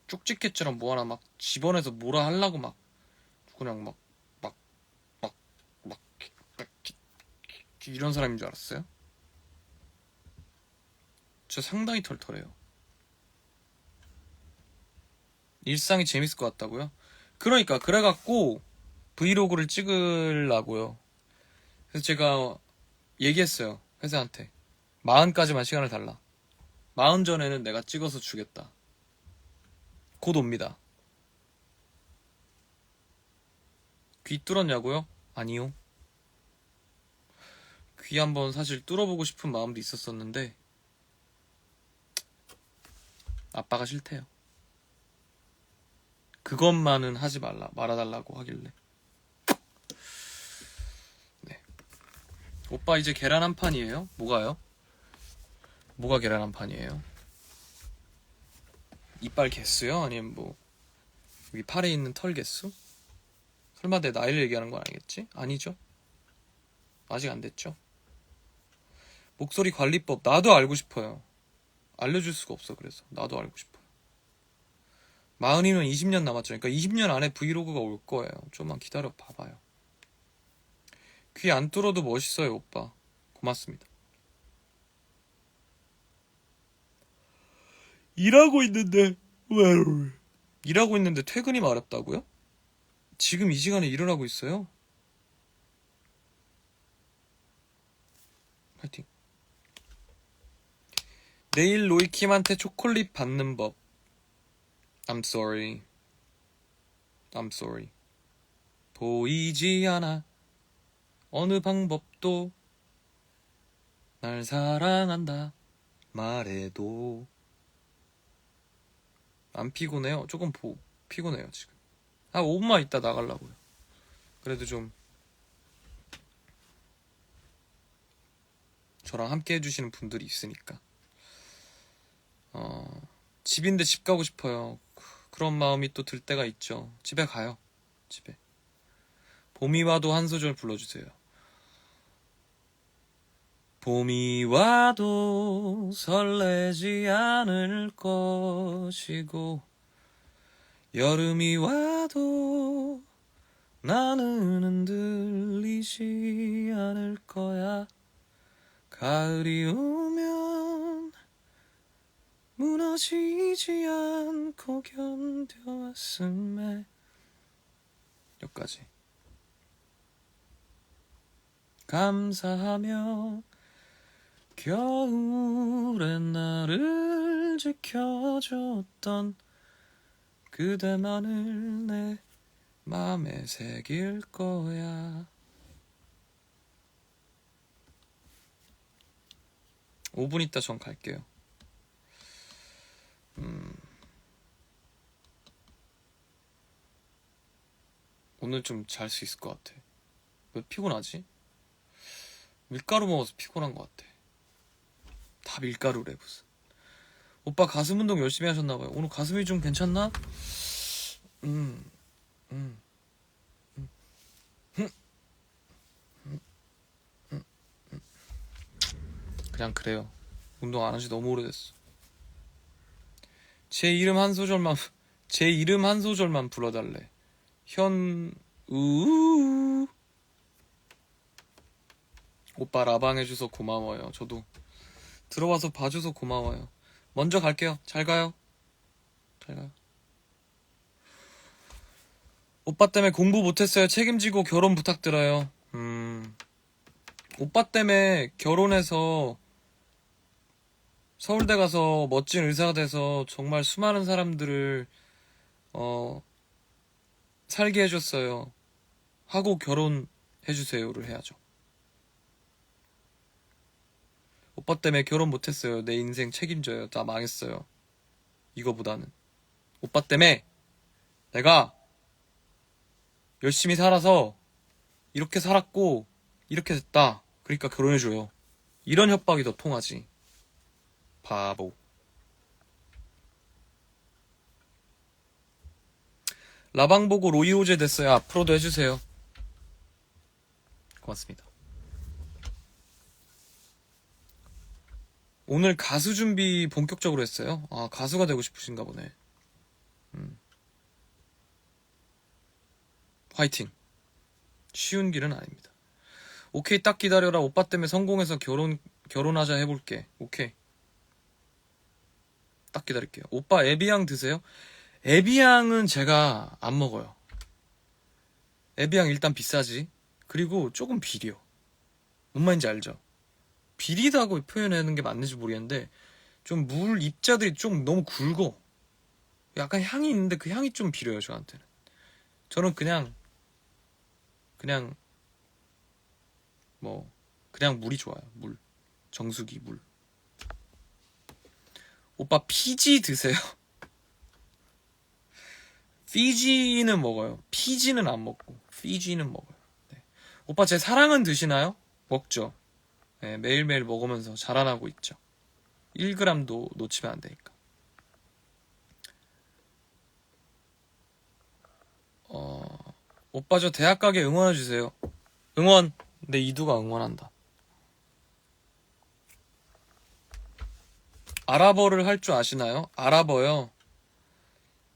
쪽집게처럼 뭐 하나 막 집어내서 뭐라 하려고 막 그냥 막 막 이런 사람인 줄 알았어요. 저 상당히 털털해요. 일상이 재밌을 것 같다고요? 그러니까 그래갖고 브이로그를 찍으려고요. 그래서 제가 얘기했어요. 회사한테 40까지만 시간을 달라. 40 전에는 내가 찍어서 주겠다. 곧 옵니다. 귀 뚫었냐고요? 아니요. 귀 한번 사실 뚫어보고 싶은 마음도 있었었는데 아빠가 싫대요. 그것만은 하지 말아달라고 하길래. 네. 오빠 이제 계란 한 판이에요? 뭐가요? 뭐가 계란 한 판이에요? 이빨 개수요? 아니면 뭐 여기 팔에 있는 털 개수? 설마 내 나이를 얘기하는 건 아니겠지? 아니죠? 아직 안 됐죠? 목소리 관리법 나도 알고 싶어요. 알려줄 수가 없어. 그래서 나도 알고 싶어요. 40이면 20년 남았죠. 그러니까 20년 안에 브이로그가 올 거예요. 좀만 기다려 봐봐요. 귀 안 뚫어도 멋있어요, 오빠. 고맙습니다. 일하고 있는데 왜? 일하고 있는데 퇴근이 마렵다고요? 지금 이 시간에 일을 하고 있어요? 파이팅. 내일 로이킴한테 초콜릿 받는 법. I'm sorry. I'm sorry. 보이지 않아. 어느 방법도 날 사랑한다. 말해도 안 피곤해요? 조금 피곤해요 지금. 5분만 있다 나가려고요. 그래도 좀 저랑 함께 해주시는 분들이 있으니까. 집인데 집 가고 싶어요. 그런 마음이 또 들 때가 있죠. 집에 가요. 집에. 봄이 와도 한 소절 불러주세요. 봄이 와도 설레지 않을 것이고 여름이 와도 나는 흔들리지 않을 거야. 가을이 오면 무너지지 않고 견뎌왔음에 여기까지. 감사하며 겨울엔 나를 지켜줬던 그대만을 내 맘에 새길 거야. 5분 있다 전 갈게요. 오늘 좀 잘 수 있을 것 같아. 왜 피곤하지? 밀가루 먹어서 피곤한 것 같아. 다 밀가루래 무슨. 오빠 가슴 운동 열심히 하셨나봐요. 오늘 가슴이 좀 괜찮나? 그냥 그래요. 운동 안 한 지 너무 오래됐어. 제 이름 한 소절만 불러달래. 현우. 오빠 라방 해줘서 고마워요. 저도 들어와서 봐줘서 고마워요. 먼저 갈게요. 잘 가요. 잘 가요. 오빠 때문에 공부 못했어요. 책임지고 결혼 부탁드려요. 오빠 때문에 결혼해서 서울대 가서 멋진 의사가 돼서 정말 수많은 사람들을 살게 해줬어요. 하고 결혼해주세요를 해야죠. 오빠 때문에 결혼 못했어요. 내 인생 책임져요. 나 망했어요. 이거보다는 오빠 때문에 내가 열심히 살아서 이렇게 살았고 이렇게 됐다. 그러니까 결혼해줘요. 이런 협박이 더 통하지. 바보. 라방 보고 로이호제 됐어요. 앞으로도 해주세요. 고맙습니다. 오늘 가수 준비 본격적으로 했어요. 가수가 되고 싶으신가 보네. 화이팅. 쉬운 길은 아닙니다. 오케이, 딱 기다려라. 오빠 때문에 성공해서 결혼하자 해볼게. 오케이. 딱 기다릴게요. 오빠 에비앙 드세요? 에비앙은 제가 안 먹어요. 에비앙 일단 비싸지. 그리고 조금 비려. 뭔 말인지 알죠? 비리다고 표현하는 게 맞는지 모르겠는데 좀 물 입자들이 좀 너무 굵어. 약간 향이 있는데 그 향이 좀 비려요, 저한테는. 저는 그냥 그냥 물이 좋아요. 물. 정수기 물. 오빠 피지 드세요? 피지는 먹어요. 피지는 안 먹고 피지는 먹어요. 네. 오빠 제 사랑은 드시나요? 먹죠. 네, 매일매일 먹으면서 자라나고 있죠. 1g도 놓치면 안 되니까. 오빠 저 대학 가게 응원해주세요. 응원. 내 이두가 응원한다. 아랍어를 할 줄 아시나요? 아랍어요.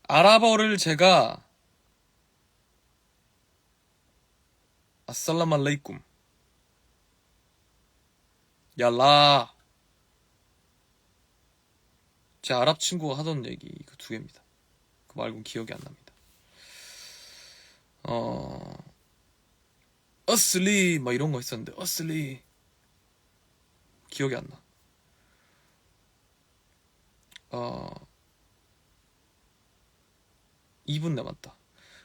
아랍어를 제가 아살람 알레이쿰 얄라 제 아랍 친구가 하던 얘기 그 두 개입니다. 그 말고는 기억이 안 납니다. 어슬리 막 이런 거 있었는데 어슬리 기억이 안 나. 2분 남았다.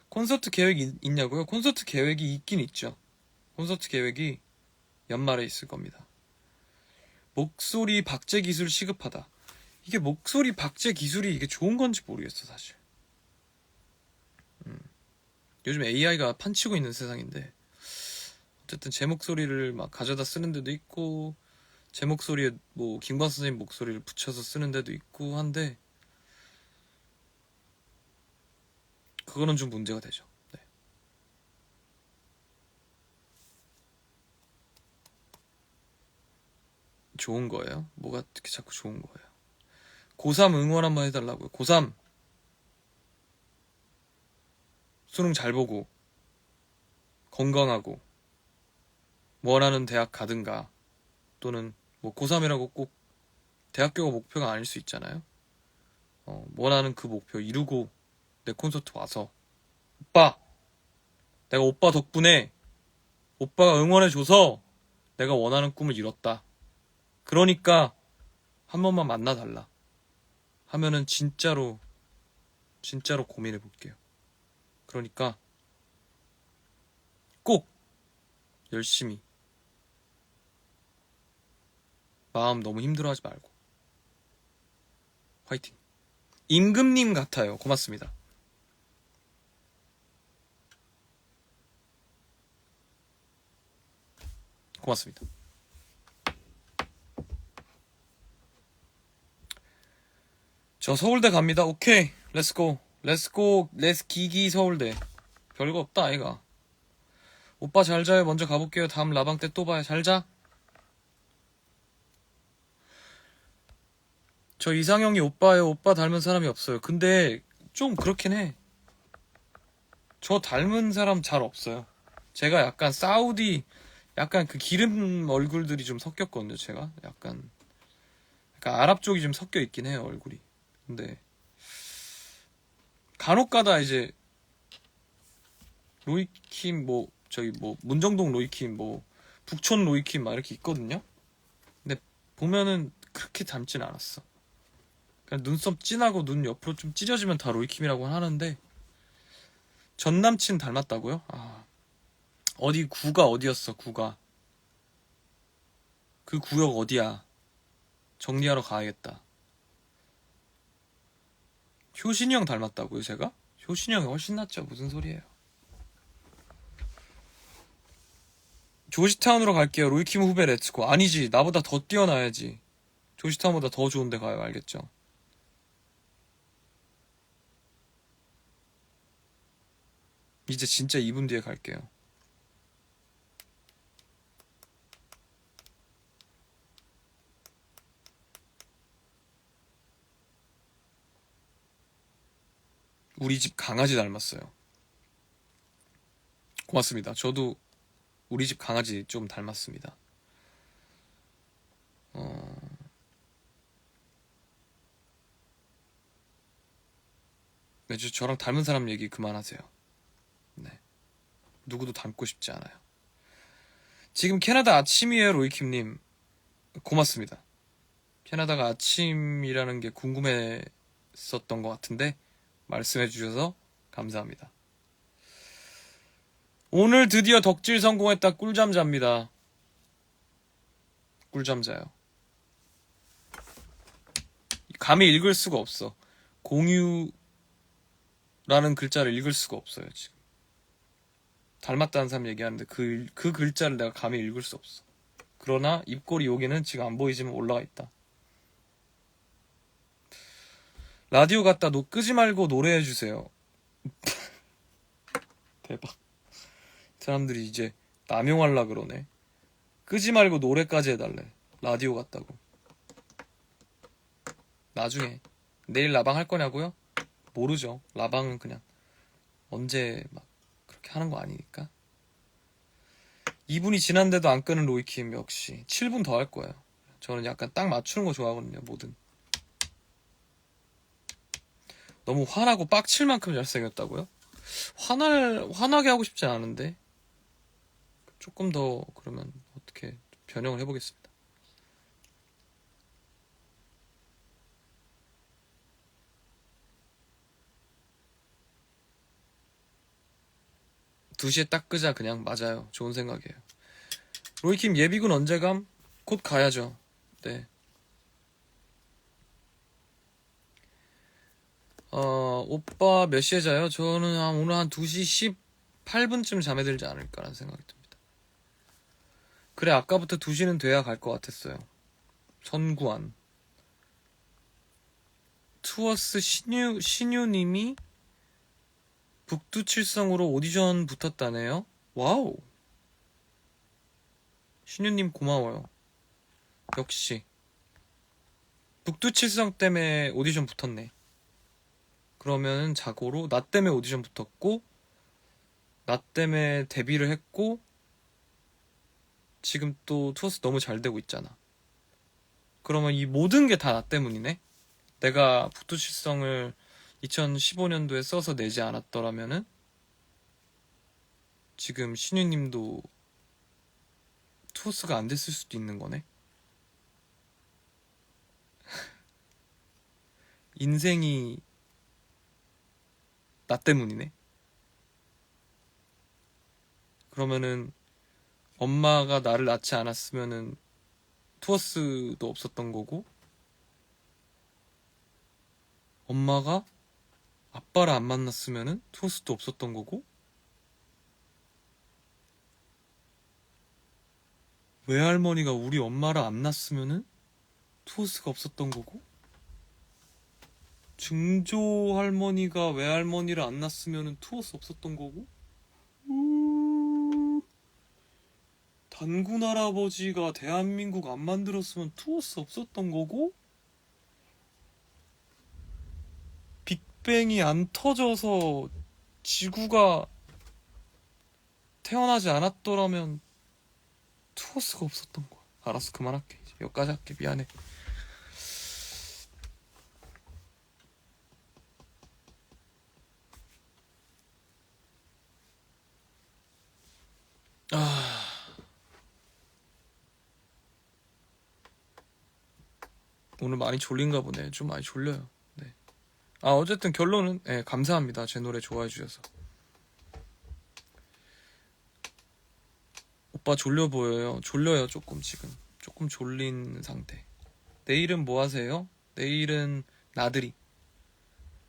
콘서트 계획이 있냐고요? 콘서트 계획이 있긴 있죠. 콘서트 계획이 연말에 있을 겁니다. 목소리 박제 기술 시급하다. 이게 목소리 박제 기술이 이게 좋은 건지 모르겠어 사실. 요즘 AI가 판치고 있는 세상인데 어쨌든 제 목소리를 막 가져다 쓰는 데도 있고 제 목소리에 뭐 김광수 선생님 목소리를 붙여서 쓰는 데도 있고 한데 그거는 좀 문제가 되죠. 네. 좋은 거예요? 뭐가 이렇게 자꾸 좋은 거예요? 고3 응원 한번 해달라고요. 고3 수능 잘 보고 건강하고 원하는 대학 가든가 또는 뭐 고3이라고 꼭 대학교가 목표가 아닐 수 있잖아요. 원하는 그 목표 이루고 내 콘서트 와서 오빠, 내가 오빠 덕분에 오빠가 응원해줘서 내가 원하는 꿈을 이뤘다. 그러니까 한 번만 만나달라 하면은 진짜로 고민해볼게요. 그러니까 꼭 열심히, 마음 너무 힘들어하지 말고 화이팅. 임금님 같아요. 고맙습니다. 고맙습니다. 저 서울대 갑니다. 오케이, 렛츠고. 렛츠 기기 서울대. 별거 없다 아이가. 오빠 잘 자요. 먼저 가볼게요. 다음 라방 때 또 봐요. 잘 자. 저 이상형이 오빠예요. 오빠 닮은 사람이 없어요. 근데 좀 그렇긴 해. 저 닮은 사람 잘 없어요. 제가 약간 사우디, 약간 그 기름 얼굴들이 좀 섞였거든요. 제가 약간 아랍 쪽이 좀 섞여 있긴 해요. 얼굴이. 근데 간혹가다 이제 로이킴 뭐 저희 뭐 문정동 로이킴 뭐 북촌 로이킴 막 이렇게 있거든요. 근데 보면은 그렇게 닮진 않았어. 그냥 눈썹 진하고 눈 옆으로 좀 찢어지면 다 로이킴이라고 하는데 전 남친 닮았다고요? 아, 어디 구가 어디였어? 구가 그 구역 어디야? 정리하러 가야겠다. 효신이 형 닮았다고요, 제가? 효신이 형이 훨씬 낫죠. 무슨 소리예요? 조지타운으로 갈게요. 로이킴 후배 렛츠고. 아니지, 나보다 더 뛰어나야지. 조지타운보다 더 좋은데 가요. 알겠죠? 이제 진짜 2분 뒤에 갈게요. 우리 집 강아지 닮았어요. 고맙습니다. 저도 우리 집 강아지 좀 닮았습니다. 네, 저랑 닮은 사람 얘기 그만하세요. 네. 누구도 닮고 싶지 않아요. 지금 캐나다 아침이에요, 로이킴님. 고맙습니다. 캐나다가 아침이라는 게 궁금했었던 것 같은데 말씀해 주셔서 감사합니다. 오늘 드디어 덕질 성공했다. 꿀잠 잡니다. 꿀잠 자요. 감히 읽을 수가 없어. 공유라는 글자를 읽을 수가 없어요, 지금. 닮았다는 사람 얘기하는데 그 글자를 내가 감히 읽을 수 없어. 그러나 입꼬리 여기는 지금 안 보이지만 올라가 있다. 라디오 갖다 끄지 말고 노래해 주세요. 대박. 사람들이 이제 남용하려 그러네. 끄지 말고 노래까지 해달래. 라디오 같다고. 나중에 내일 라방 할 거냐고요? 모르죠. 라방은 그냥 언제 막 그렇게 하는 거 아니니까. 2분이 지났는데도 안 끄는 로이킴 역시 7분 더 할 거예요. 저는 약간 딱 맞추는 거 좋아하거든요. 뭐든. 너무 화나고 빡칠 만큼 잘생겼다고요? 화나게 하고 싶지 않은데 조금 더 그러면 어떻게 변형을 해보겠습니다. (2시에) 딱 끄자. 그냥 맞아요. 좋은 생각이에요. 로이킴 예비군 언제 감? 곧 가야죠. 네. 오빠 몇 시에 자요? 저는 오늘 한 2시 18분쯤 잠에 들지 않을까라는 생각이 듭니다. 그래, 아까부터 2시는 돼야 갈 것 같았어요. 선구안. 투어스 신유님이 북두칠성으로 오디션 붙었다네요. 와우. 신유님 고마워요. 역시 북두칠성 때문에 오디션 붙었네. 그러면 자고로 나 때문에 오디션 붙었고 나 때문에 데뷔를 했고 지금 또 투어스 너무 잘 되고 있잖아. 그러면 이 모든 게 다 나 때문이네? 내가 북두칠성을 2015년도에 써서 내지 않았더라면은 지금 신유님도 투어스가 안 됐을 수도 있는 거네? 인생이 나 때문이네? 그러면은 엄마가 나를 낳지 않았으면은 투어스도 없었던 거고, 엄마가 아빠를 안 만났으면은 투어스도 없었던 거고, 외할머니가 우리 엄마를 안 낳았으면은 투어스가 없었던 거고, 증조 할머니가 외할머니를 안 낳았으면은 투어스 없었던 거고, 단군 할아버지가 대한민국 안 만들었으면 투어스 없었던 거고, 빅뱅이 안 터져서 지구가 태어나지 않았더라면 투어스가 없었던 거야. 알았어, 그만할게. 이제 여기까지 할게. 미안해. 오늘 많이 졸린가 보네. 좀 많이 졸려요. 네. 어쨌든 결론은 네, 감사합니다. 제 노래 좋아해 주셔서. 오빠 졸려 보여요. 졸려요, 조금 지금. 조금 졸린 상태. 내일은 뭐 하세요? 내일은 나들이.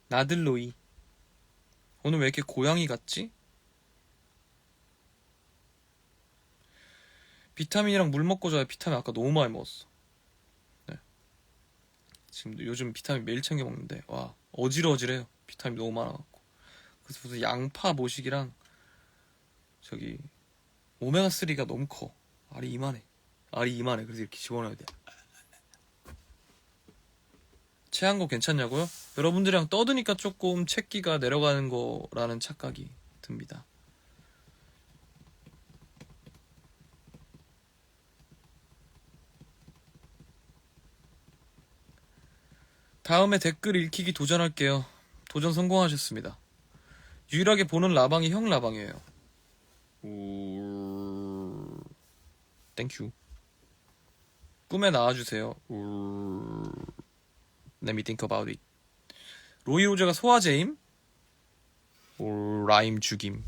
나들로이. 오늘 왜 이렇게 고양이 같지? 비타민이랑 물 먹고 자요. 비타민 아까 너무 많이 먹었어. 네. 지금 요즘 비타민 매일 챙겨 먹는데 와 어질어질해요. 비타민 너무 많아갖고. 그래서 무슨 양파 모식이랑 저기 오메가3가 너무 커. 알이 이만해. 알이 이만해. 그래서 이렇게 집어넣어야 돼. 체한 거 괜찮냐고요? 여러분들이랑 떠드니까 조금 체기가 내려가는 거라는 착각이 듭니다. 다음에 댓글 읽히기 도전할게요. 도전 성공하셨습니다. 유일하게 보는 라방이 형 라방이에요. 땡큐. 꿈에 나와주세요. Let me think about it. 로이 로제가 소화제임? 라임 죽임.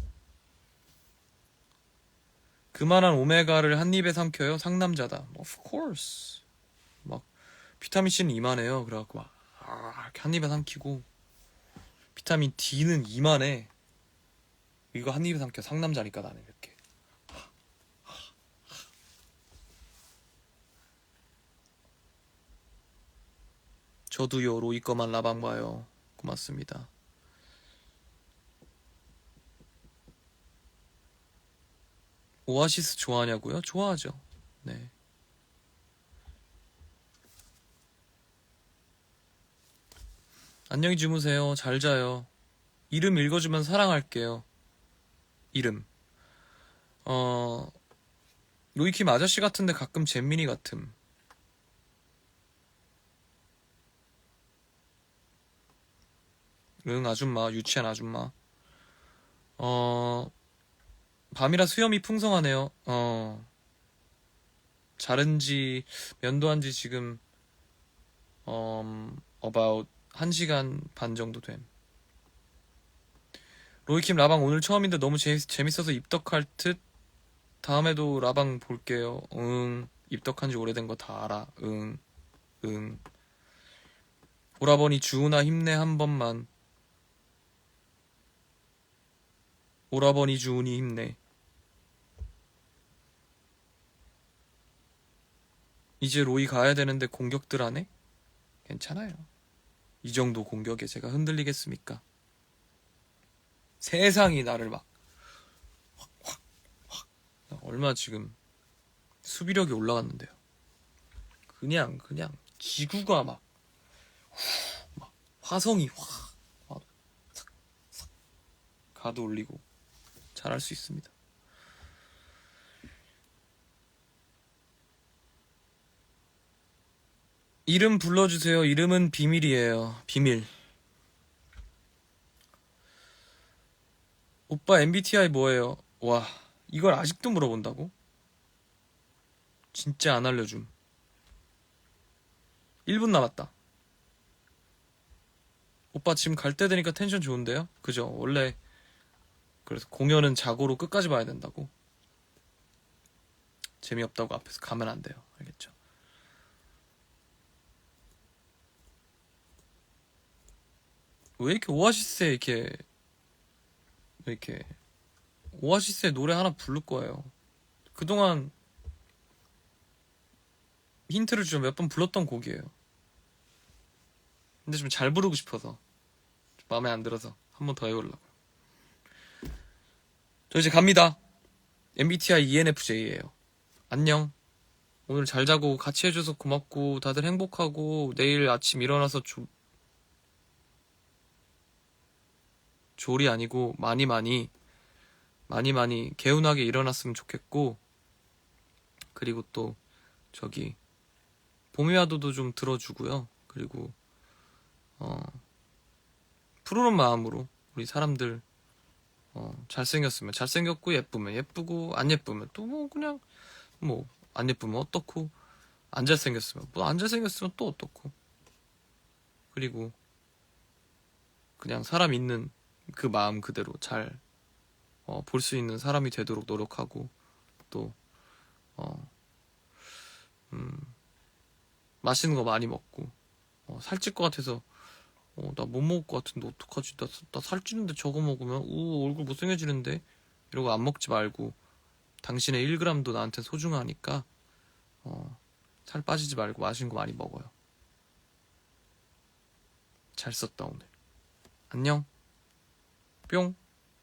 그만한 오메가를 한 입에 삼켜요? 상남자다. Of course. 막 비타민 C는 이만해요. 그래갖고 막 이렇게 한 입에 삼키고 비타민 D는 이만해. 이거 한 입에 삼켜. 상남자니까 나는 이렇게. 저도요. 로이 거만 라방 봐요. 고맙습니다. 오아시스 좋아하냐고요? 좋아하죠. 네. 안녕히 주무세요. 잘 자요. 이름 읽어주면 사랑할게요. 이름. 로이킴 아저씨 같은데 가끔 잼민이 같음. 응, 아줌마. 유치한 아줌마. 밤이라 수염이 풍성하네요. 자른지, 면도한지 지금, about 1시간 반 정도 됨. 로이킴 라방 오늘 처음인데 너무 재밌어서 입덕할 듯? 다음에도 라방 볼게요. 응. 입덕한 지 오래된 거 다 알아. 응. 응. 오라버니 주은아 힘내 한 번만. 오라버니 주은이 힘내. 이제 로이 가야 되는데 공격들 하네? 괜찮아요. 이 정도 공격에 제가 흔들리겠습니까? 세상이 나를 막 얼마 지금 수비력이 올라갔는데요. 그냥 지구가 막 화성이 확 가도 올리고 잘할 수 있습니다. 이름 불러주세요. 이름은 비밀이에요. 비밀. 오빠 MBTI 뭐예요? 와, 이걸 아직도 물어본다고? 진짜 안 알려줌. 1분 남았다. 오빠 지금 갈 때 되니까 텐션 좋은데요? 그죠? 원래 그래서 공연은 자고로 끝까지 봐야 된다고. 재미없다고 앞에서 가면 안 돼요. 알겠죠? 왜 이렇게 오아시스에 이렇게 오아시스의 노래 하나 부를 거예요. 그동안 힌트를 주면 몇 번 불렀던 곡이에요. 근데 좀 잘 부르고 싶어서 좀 마음에 안 들어서 한 번 더 해보려고요. 저 이제 갑니다. MBTI ENFJ예요. 안녕. 오늘 잘 자고 같이 해줘서 고맙고 다들 행복하고 내일 아침 일어나서 졸이 아니고 많이 개운하게 일어났으면 좋겠고, 그리고 또 저기 봄이와도도 좀 들어주고요. 그리고 푸르른 마음으로 우리 사람들 잘생겼으면 잘생겼고, 예쁘면 예쁘고, 안 예쁘면 또 뭐 그냥 뭐 안 예쁘면 어떻고, 안 잘생겼으면 뭐 안 잘생겼으면 또 어떻고, 그리고 그냥 사람 있는 그 마음 그대로 잘 볼 수 있는 사람이 되도록 노력하고, 또 어, 음, 맛있는 거 많이 먹고, 살찔 것 같아서 나 못 먹을 것 같은데 어떡하지? 나 살찌는데 저거 먹으면 얼굴 못생겨지는데, 이러고 안 먹지 말고, 당신의 1g도 나한테 소중하니까 살 빠지지 말고 맛있는 거 많이 먹어요. 잘 썼다 오늘. 안녕. 뿅.